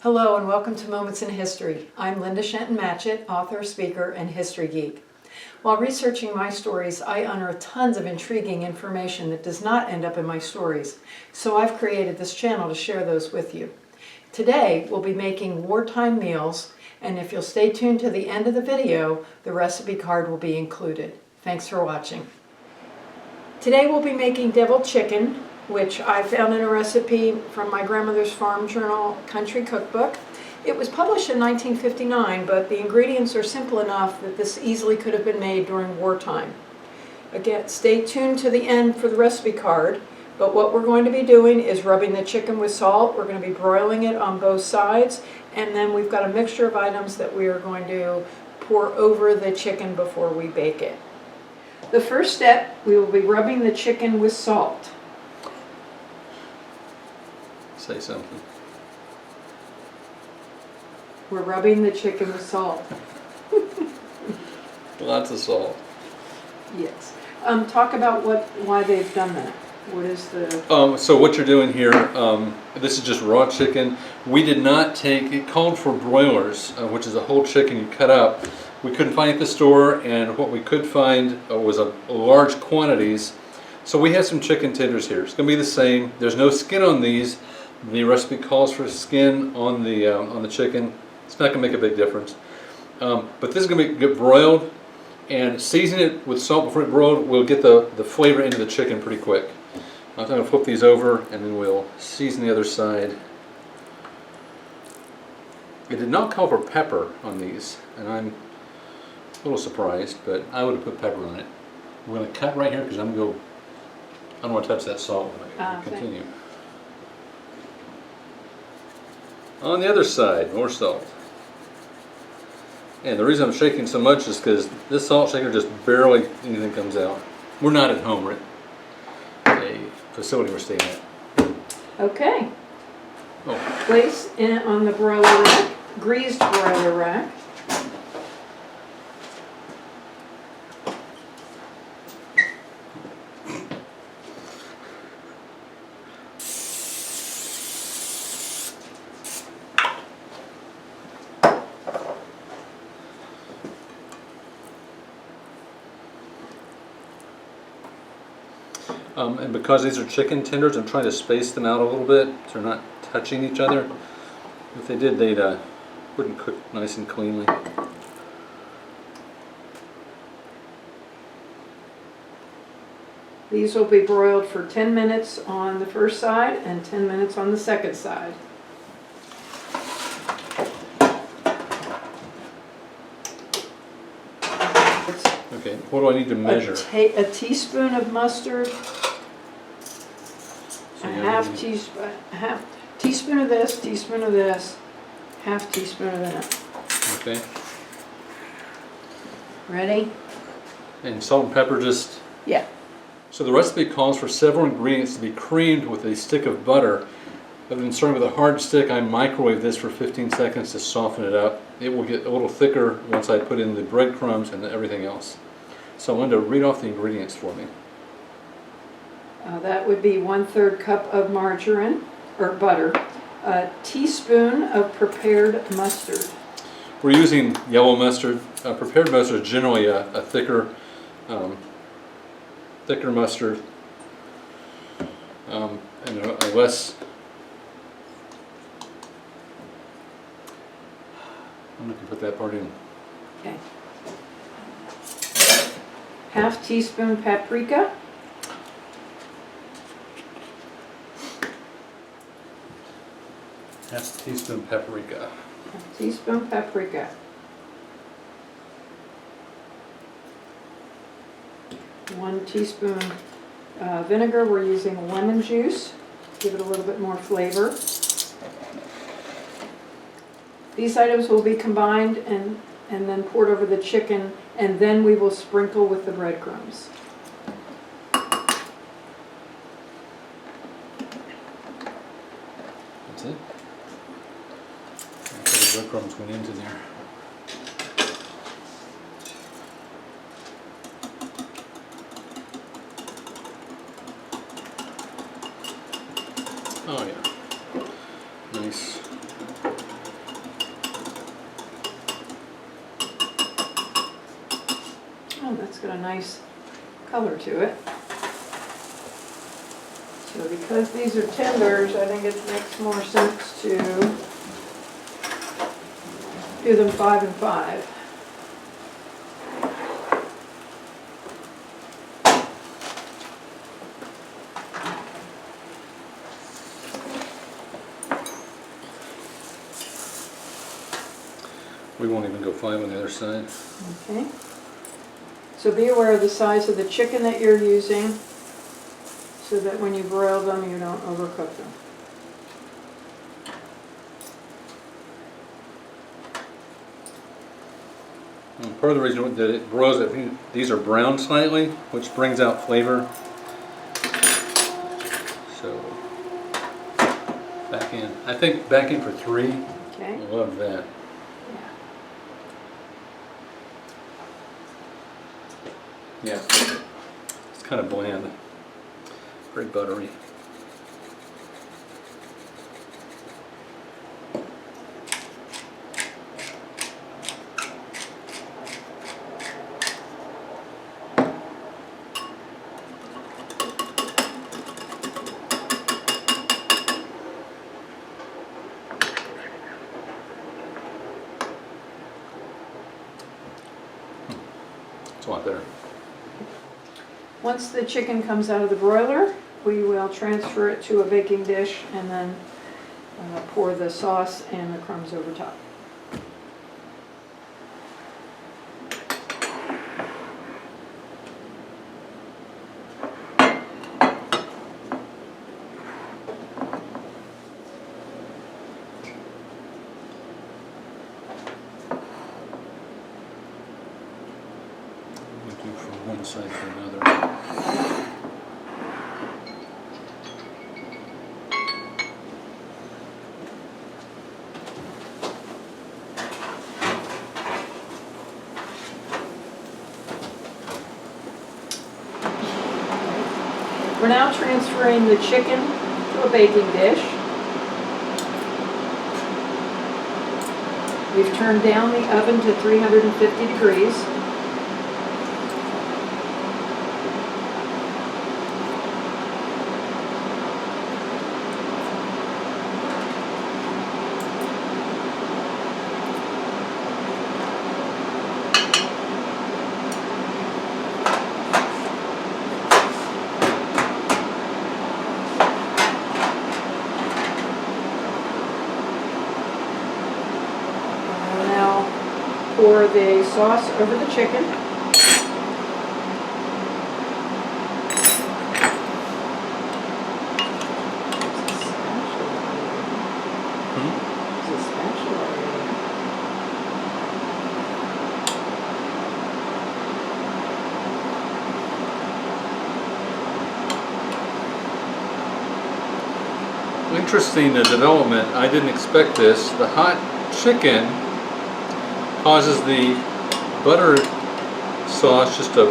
Hello and welcome to Moments in History. I'm Linda Shenton-Matchett, author, speaker, and history geek. While researching my stories, I unearth tons of intriguing information that does not end up in my stories, so I've created this channel to share those with you. Today, we'll be making wartime meals, and if you'll stay tuned to the end of the video, the recipe card will be included. Thanks for watching. Today we'll be making deviled chicken, which I found in a recipe from my grandmother's farm journal, Country Cookbook. It was published in 1959, but the ingredients are simple enough that this easily could have been made during wartime. Again, stay tuned to the end for the recipe card, but what we're going to be doing is rubbing the chicken with salt. We're going to be broiling it on both sides, and then we've got a mixture of items that we are going to pour over the chicken before we bake it. The first step, we will be rubbing the chicken with salt. Say something. We're rubbing the chicken with salt. Lots of salt. Yes. Talk about why they've done that. What is the... So what you're doing here, this is just raw chicken. We did not take, it called for broilers, which is a whole chicken you cut up. We couldn't find it at the store, and what we could find was large quantities. So we have some chicken tenders here. It's going to be the same. There's no skin on these. The recipe calls for skin on the chicken. It's not going to make a big difference. But this is going to get broiled, and season it with salt before it broiled will get the flavor into the chicken pretty quick. I'm going to flip these over, and then we'll season the other side. It did not call for pepper on these, and I'm a little surprised, but I would have put pepper on it. We're going to cut right here because I don't want to touch that salt when I continue. On the other side, more salt. And the reason I'm shaking so much is because this salt shaker just barely anything comes out. We're not at home, we're at a facility we're staying at. Okay. Oh. Place it on the broiler rack, greased broiler rack. And because these are chicken tenders, I'm trying to space them out a little bit so they're not touching each other. If they did, they wouldn't cook nice and cleanly. These will be broiled for 10 minutes on the first side and 10 minutes on the second side. Okay, what do I need to measure? A teaspoon of mustard, a half teaspoon of this, half teaspoon of that. Okay. Ready? And salt and pepper just... Yeah. So the recipe calls for several ingredients to be creamed with a stick of butter. I've been starting with a hard stick. I microwave this for 15 seconds to soften it up. It will get a little thicker once I put in the breadcrumbs and everything else. So I wanted to read off the ingredients for me. That would be 1/3 cup of margarine, or butter, a teaspoon of prepared mustard. We're using yellow mustard. Prepared mustard is generally a thicker mustard, and a less... I'm going to put that part in. Okay. Half teaspoon paprika. Half teaspoon paprika. Half teaspoon paprika. 1 teaspoon vinegar. We're using lemon juice. Give it a little bit more flavor. These items will be combined and then poured over the chicken, and then we will sprinkle with the breadcrumbs. That's it. The breadcrumbs went into there. Oh yeah. Nice. got a nice color to it. So because these are tenders, I think it makes more sense to do them 5 and 5. We won't even go 5 on the other side. Okay. So be aware of the size of the chicken that you're using so that when you broil them, you don't overcook them. And part of the reason that it broils, I think these are brown slightly, which brings out flavor. So, back in. I think back in for 3. Okay. I love that. Yeah, it's kind of bland, very buttery. It's a lot better. Once the chicken comes out of the broiler, we will transfer it to a baking dish and then pour the sauce and the crumbs over top. We do from one side to another. We're now transferring the chicken to a baking dish. We've turned down the oven to 350 degrees. Pour the sauce over the chicken. Interesting development. I didn't expect this. The hot chicken causes the butter sauce just to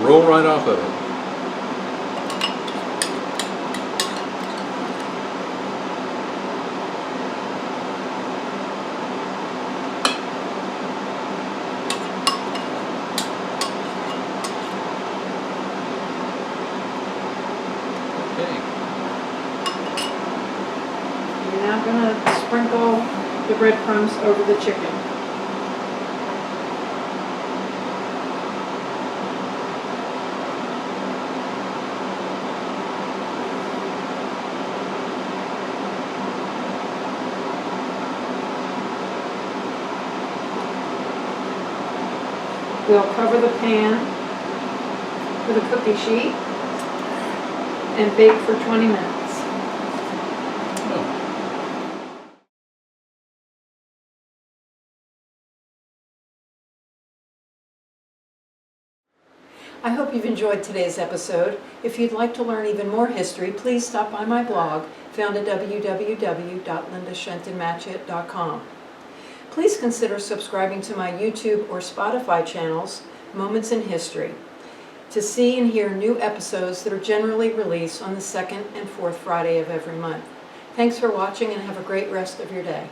roll right off of it. You're now going to sprinkle the breadcrumbs over the chicken. We'll cover the pan with a cookie sheet and bake for 20 minutes. I hope you've enjoyed today's episode. If you'd like to learn even more history, please stop by my blog, found at www.lindashentonmatchit.com. Please consider subscribing to my YouTube or Spotify channels, Moments in History, to see and hear new episodes that are generally released on the second and fourth Friday of every month. Thanks for watching and have a great rest of your day.